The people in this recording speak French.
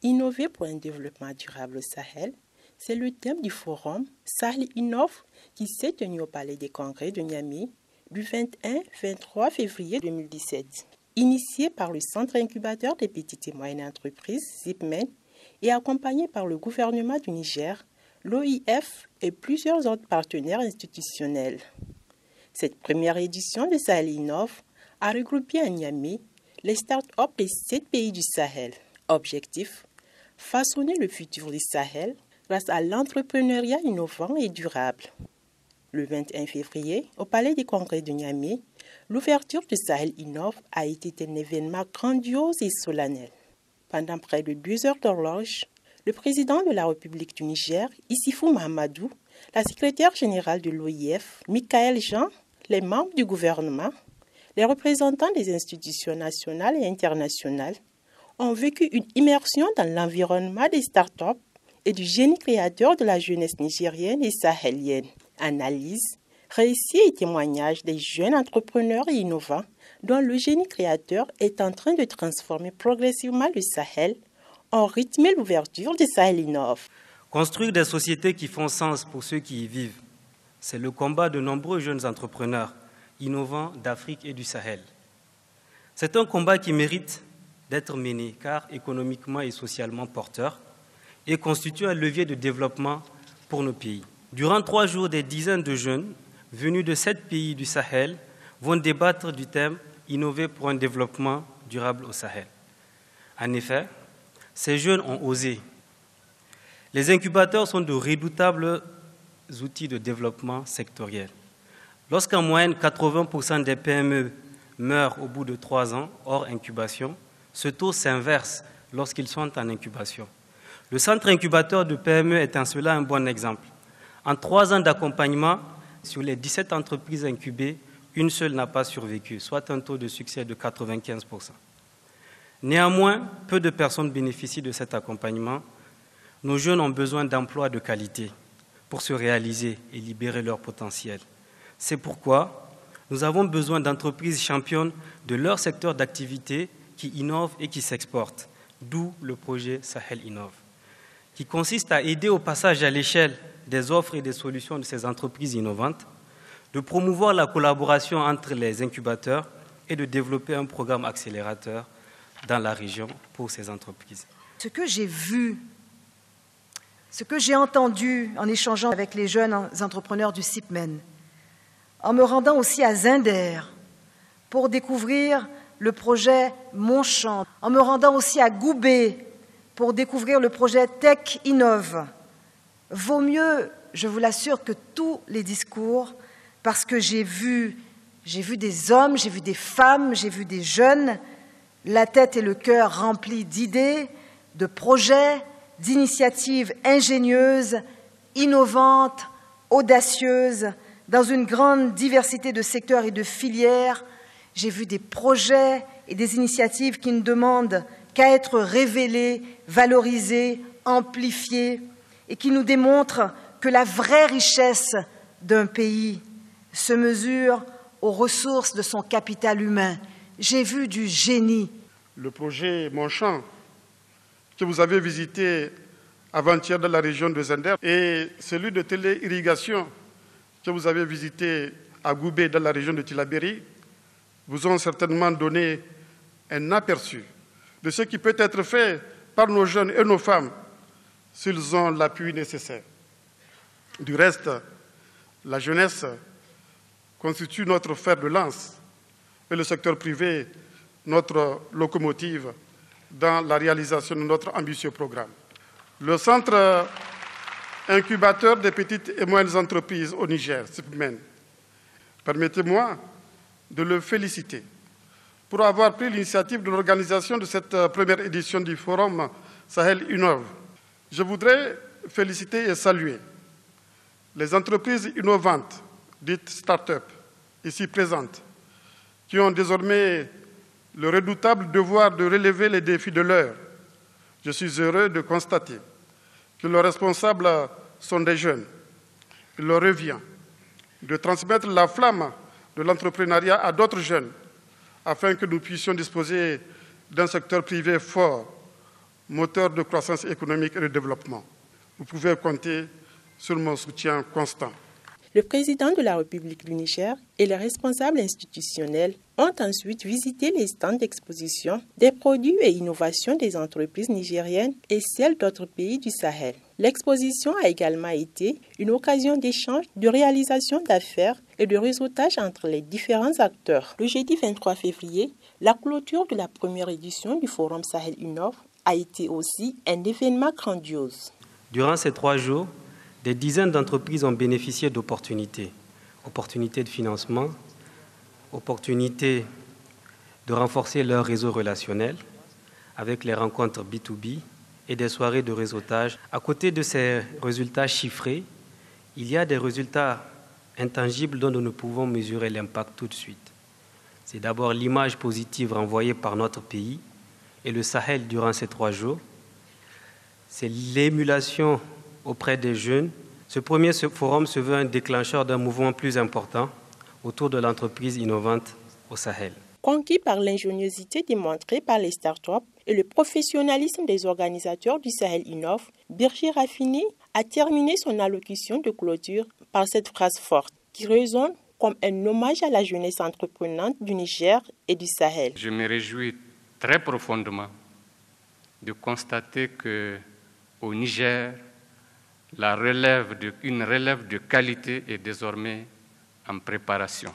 Innover pour un développement durable au Sahel, c'est le thème du forum Sahel Innove qui s'est tenu au Palais des Congrès de Niamey du 21-23 février 2017. Initié par le Centre incubateur des petites et moyennes entreprises, ZIPMEN, et accompagné par le gouvernement du Niger, l'OIF et plusieurs autres partenaires institutionnels. Cette première édition de Sahel Innove a regroupé à Niamey les start-up des 7 pays du Sahel. Objectif: façonner le futur du Sahel grâce à l'entrepreneuriat innovant et durable. Le 21 février, au Palais des Congrès de Niamey, l'ouverture du Sahel Innove a été un événement grandiose et solennel. Pendant près de 2 heures d'horloge, le président de la République du Niger, Issoufou Mahamadou, la secrétaire générale de l'OIF, Michael Jean, les membres du gouvernement, les représentants des institutions nationales et internationales ont vécu une immersion dans l'environnement des start-up et du génie créateur de la jeunesse nigérienne et sahélienne. Analyse, récits et témoignages des jeunes entrepreneurs et innovants dont le génie créateur est en train de transformer progressivement le Sahel ont rythmé l'ouverture du Sahel Innove. Construire des sociétés qui font sens pour ceux qui y vivent, c'est le combat de nombreux jeunes entrepreneurs innovants d'Afrique et du Sahel. C'est un combat qui mérite d'être mené car économiquement et socialement porteur et constitue un levier de développement pour nos pays. Durant 3 jours, des dizaines de jeunes venus de 7 pays du Sahel vont débattre du thème « Innover pour un développement durable au Sahel ». En effet, ces jeunes ont osé. Les incubateurs sont de redoutables outils de développement sectoriel. Lorsqu'en moyenne 80% des PME meurent au bout de 3 ans hors incubation, ce taux s'inverse lorsqu'ils sont en incubation. Le centre incubateur de PME est en cela un bon exemple. En 3 ans d'accompagnement, sur les 17 entreprises incubées, une seule n'a pas survécu, soit un taux de succès de 95%. Néanmoins, peu de personnes bénéficient de cet accompagnement. Nos jeunes ont besoin d'emplois de qualité pour se réaliser et libérer leur potentiel. C'est pourquoi nous avons besoin d'entreprises championnes de leur secteur d'activité qui innovent et qui s'exportent, d'où le projet Sahel Innove, qui consiste à aider au passage à l'échelle des offres et des solutions de ces entreprises innovantes, de promouvoir la collaboration entre les incubateurs et de développer un programme accélérateur dans la région pour ces entreprises. Ce que j'ai vu, ce que j'ai entendu en échangeant avec les jeunes entrepreneurs du ZIPMEN, en me rendant aussi à Zinder pour découvrir le projet Mon Champ, en me rendant aussi à Goubé pour découvrir le projet Tech Innove, vaut mieux, je vous l'assure, que tous les discours, parce que j'ai vu des hommes, j'ai vu des femmes, j'ai vu des jeunes, la tête et le cœur remplis d'idées, de projets, d'initiatives ingénieuses, innovantes, audacieuses, dans une grande diversité de secteurs et de filières. J'ai vu des projets et des initiatives qui ne demandent qu'à être révélés, valorisés, amplifiés, et qui nous démontrent que la vraie richesse d'un pays se mesure aux ressources de son capital humain. J'ai vu du génie. Le projet Mon Champ, que vous avez visité avant-hier dans la région de Zinder, et celui de téléirrigation que vous avez visité à Goubé dans la région de Tillabéri, vous ont certainement donné un aperçu de ce qui peut être fait par nos jeunes et nos femmes s'ils ont l'appui nécessaire. Du reste, la jeunesse constitue notre fer de lance et le secteur privé notre locomotive dans la réalisation de notre ambitieux programme. Le Centre incubateur des petites et moyennes entreprises au Niger, ZIPMEN, permettez-moi de le féliciter pour avoir pris l'initiative de l'organisation de cette première édition du Forum Sahel Innove. Je voudrais féliciter et saluer les entreprises innovantes, dites start-up, ici présentes, qui ont désormais le redoutable devoir de relever les défis de l'heure. Je suis heureux de constater que leurs responsables sont des jeunes. Il leur revient de transmettre la flamme de l'entrepreneuriat à d'autres jeunes afin que nous puissions disposer d'un secteur privé fort, moteur de croissance économique et de développement. Vous pouvez compter sur mon soutien constant. Le président de la République du Niger et les responsables institutionnels ont ensuite visité les stands d'exposition des produits et innovations des entreprises nigériennes et celles d'autres pays du Sahel. L'exposition a également été une occasion d'échange, de réalisation d'affaires et de réseautage entre les différents acteurs. Le jeudi 23 février, la clôture de la première édition du Forum Sahel Innov a été aussi un événement grandiose. Durant ces 3 jours, des dizaines d'entreprises ont bénéficié d'opportunités. Opportunités de financement, opportunités de renforcer leur réseau relationnel avec les rencontres B2B et des soirées de réseautage. À côté de ces résultats chiffrés, il y a des résultats intangibles dont nous ne pouvons mesurer l'impact tout de suite. C'est d'abord l'image positive renvoyée par notre pays et le Sahel durant ces 3 jours. C'est l'émulation auprès des jeunes. Ce premier forum se veut un déclencheur d'un mouvement plus important autour de l'entreprise innovante au Sahel. Conquis par l'ingéniosité démontrée par les startups et le professionnalisme des organisateurs du Sahel Innov, Birgit Raffini a terminé son allocution de clôture par cette phrase forte qui résonne comme un hommage à la jeunesse entreprenante du Niger et du Sahel. Je me réjouis très profondément de constater qu'au Niger, une relève de qualité est désormais en préparation.